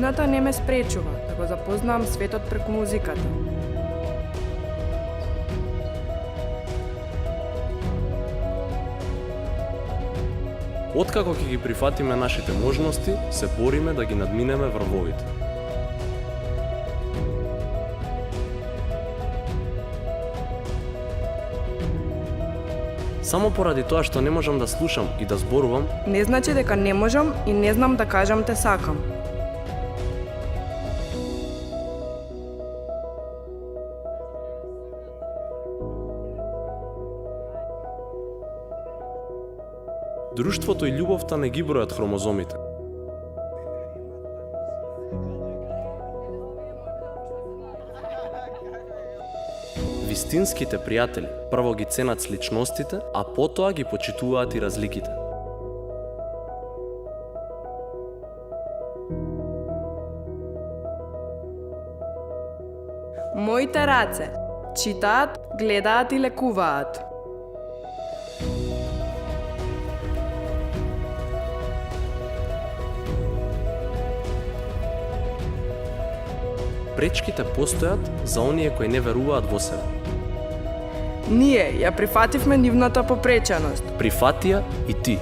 Годината не ме спречува да го запознавам светот преку музиката. Откако ќе ги прифатиме нашите можности, се бориме да ги надминеме врвовите. Само поради тоа што не можам да слушам и да зборувам, Не значи дека не можам и не знам да кажам те сакам. друштвото и љубовта не ги бројат хромозомите. Вистинските пријатели прво ги ценат сличностите, а потоа ги почитуваат и разликите. Моите раце читаат, гледаат и лекуваат. Пречките постојат за оние кои не веруваат во себе. Ние ја прифативме нивната попреченост. Прифати ја и ти.